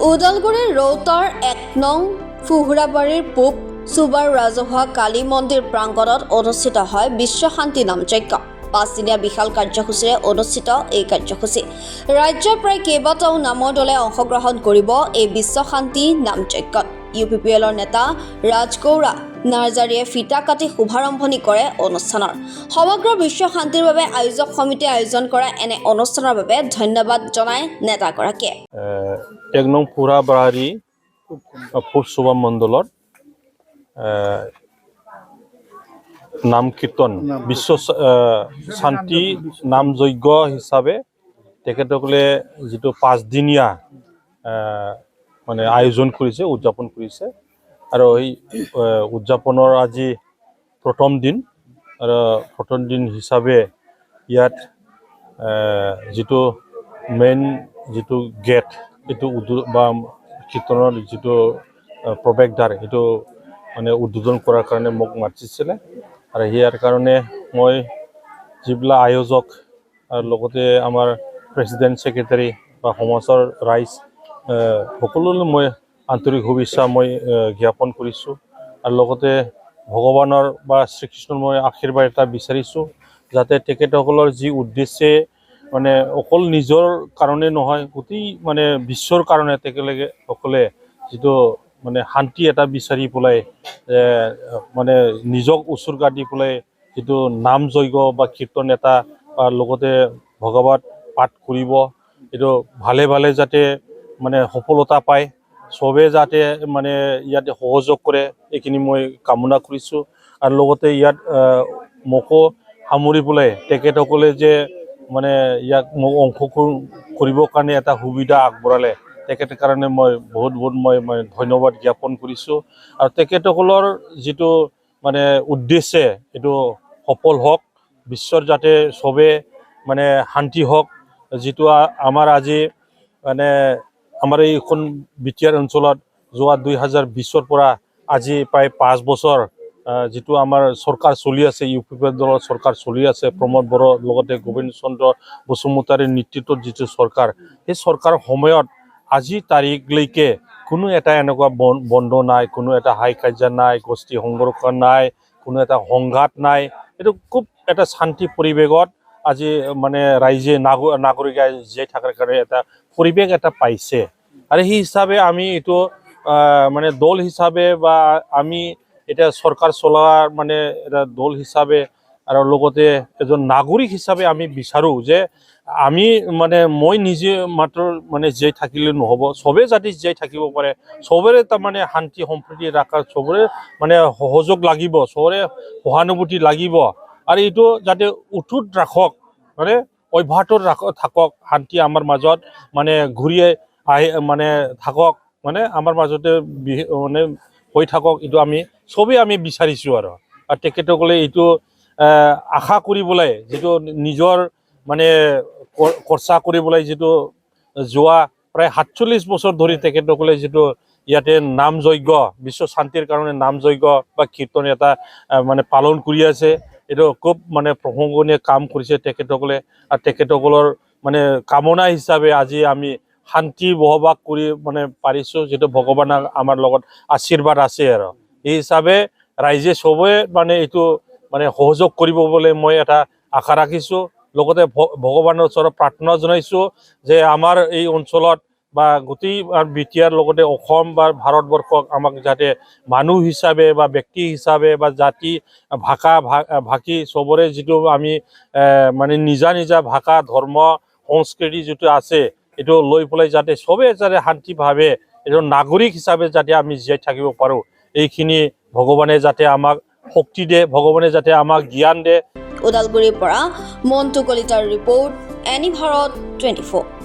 ওদালগুৰিৰ ৰৌতাৰ ১ নং ফুহুৰাবাৰীৰ পূব চুবাৰ ৰাজহুৱা কালী মন্দিৰ প্ৰাংগণত অনুষ্ঠিত হয় বিশ্ব শান্তি নাম যজ্ঞ। ৫দিনীয়া বিশাল কাৰ্যসূচীৰে অনুষ্ঠিত এই কাৰ্যসূচী ৰাজ্যৰ প্ৰায় কেইবাটাও নামৰ দলে অংশগ্ৰহণ কৰিব। এই বিশ্ব শান্তি নাম যজ্ঞত UPPLৰ নেতা ৰাজগৌৰা নাৰ্জাৰীয়ে ফিতা কাটি শুভাৰম্ভণি কৰে অনুষ্ঠানৰ। সমগ্ৰ বিশ্ব শান্তিৰ বাবে আয়োজক সমিতিয়ে আয়োজন কৰা এনে অনুষ্ঠানৰ বাবে ধন্যবাদ জনায় নেতাগৰাকীয়ে। ১ নং ফুহুৰাবাৰী পূব চুবা মণ্ডলৰ নাম কীৰ্তন বিশ্ব শান্তি নাম যজ্ঞ হিচাপে তেখেতসকলে যিটো ৫দিনীয়া মানে আয়োজন কৰিছে, উদযাপন কৰিছে আৰু এই উদযাপনৰ আজি প্ৰথম দিন আৰু প্ৰথম দিন হিচাপে ইয়াত যিটো মেইন যিটো গেট এইটো বা কীৰ্তনৰ যিটো প্ৰৱেশদ্বাৰ এইটো মানে উদ্বোধন কৰাৰ কাৰণে মোক মাতিছিলে আৰু ইয়াৰ কাৰণে মই যিবিলাক আয়োজক আৰু লগতে আমাৰ প্ৰেছিডেণ্ট ছেক্ৰেটাৰী বা সমাজৰ ৰাইজ সকলোলৈ মই আন্তৰিক শুভেচ্ছা মই জ্ঞাপন কৰিছোঁ আৰু লগতে ভগৱানৰ বা শ্ৰীকৃষ্ণৰ মই আশীৰ্বাদ এটা বিচাৰিছোঁ যাতে তেখেতসকলৰ যি উদ্দেশ্যে মানে অকল নিজৰ কাৰণে নহয়, গোটেই মানে বিশ্বৰ কাৰণে তেখেতসকলে যিটো মানে শান্তি এটা বিচাৰি পেলাই মানে নিজক উৎসৰ্গা দি পেলাই যিটো নাম যজ্ঞ বা কীৰ্তন এটা লগতে ভগৱত পাঠ কৰিব, এইটো ভালে ভালে যাতে মানে সফলতা পায়, চবে যাতে মানে ইয়াতে সহযোগ কৰে এইখিনি মই কামনা কৰিছোঁ আৰু লগতে ইয়াত মোকো সামৰি পেলাই তেখেতসকলে যে মানে ইয়াক মোক অংশগ্ৰহণ কৰিবৰ কাৰণে এটা সুবিধা আগবঢ়ালে তেখেতৰ কাৰণে মই বহুত মই ধন্যবাদ জ্ঞাপন কৰিছোঁ আৰু তেখেতসকলৰ যিটো মানে উদ্দেশ্যে এইটো সফল হওক, বিশ্বৰ যাতে চবে মানে শান্তি হওক। যিটো আমাৰ আজি মানে আমাৰ এইখন বিটিআৰ অঞ্চলত যোৱা ২০২০ৰ পৰা আজি প্ৰায় ৫ বছৰ যিটো আমাৰ চৰকাৰ চলি আছে, UPPL দলৰ চৰকাৰ চলি আছে, প্ৰমোদ বড়োৰ লগতে গোবিন্দ চন্দ্ৰ বসুমতাৰীৰ নেতৃত্বত যিটো চৰকাৰ, সেই চৰকাৰৰ সময়ত আজি তাৰিখলৈকে কোনো এটা এনেকুৱা বন্ধ নাই, কোনো এটা হাই কাজিয়া নাই, গোষ্ঠী সংঘৰ্ষ নাই, কোনো এটা সংঘাত নাই। এইটো খুব এটা শান্তি পৰিৱেশত আজি মানে ৰাইজে নাগৰিকে জীয়াই থকাৰ কাৰণে এটা পৰিৱেশ এটা পাইছে আৰু সেই হিচাপে আমি এইটো মানে দল হিচাপে বা আমি এতিয়া চৰকাৰ চলোৱাৰ মানে এটা দল হিচাপে আৰু লগতে এজন নাগৰিক হিচাপে আমি বিচাৰোঁ যে আমি মানে মই নিজে মাত্ৰ মানে জীয়াই থাকিলে নহ'ব, চবে যাতে জীয়াই থাকিব পাৰে, চবৰে তাৰমানে শান্তি সম্প্ৰীতি ৰখাৰ চবৰে মানে সহযোগ লাগিব, চবৰে সহানুভূতি লাগিব আৰু এইটো যাতে অটুট ৰাখক, মানে অব্যাহত থাকক, শান্তি আমাৰ মাজত মানে ঘূৰি মানে থাকক, মানে আমাৰ মাজতে মানে হৈ থাকক, এইটো আমি চবেই আমি বিচাৰিছোঁ আৰু তেখেতসকলে এইটো আশা কৰিবলৈ যিটো নিজৰ মানে খৰচা কৰিবলৈ যিটো যোৱা প্ৰায় ৪৭ বছৰ ধৰি তেখেতসকলে যিটো ইয়াতে নাম যজ্ঞ বিশ্ব শান্তিৰ কাৰণে নাম যজ্ঞ বা কীৰ্তন এটা মানে পালন কৰি আছে, এইটো খুব মানে প্ৰশংসনীয় কাম কৰিছে তেখেতসকলে আৰু তেখেতসকলৰ মানে কামনা হিচাপে আজি আমি শান্তি বসবাস কৰি মানে পাৰিছোঁ, যিটো ভগৱানৰ আমাৰ লগত আশীৰ্বাদ আছে আৰু এই হিচাপে ৰাইজে চবে মানে এইটো মানে সহযোগ কৰিব বুলি মই এটা আশা ৰাখিছোঁ। লগতে ভগৱানৰ ওচৰত প্ৰাৰ্থনা জনাইছোঁ যে আমাৰ এই অঞ্চলত বা গোটেই বিটিআৰ লগতে অসম বা ভাৰতবৰ্ষক আমাক যাতে মানুহ হিচাপে বা ব্যক্তি হিচাপে বা জাতি ভাষী চবৰে যিটো আমি মানে নিজা ভাষা ধৰ্ম সংস্কৃতি যিটো আছে এইটো লৈ পেলাই যাতে চবে যাতে শান্তিভাৱে এইটো নাগৰিক হিচাপে যাতে আমি জীয়াই থাকিব পাৰোঁ, এইখিনি ভগৱানে যাতে আমাক শক্তি দিয়ে, ভগৱানে যাতে আমাক জ্ঞান দিয়ে। ওদালগুৰিৰ পৰা মন্টু কলিতাৰ ৰিপৰ্ট, এনি ভাৰত 24।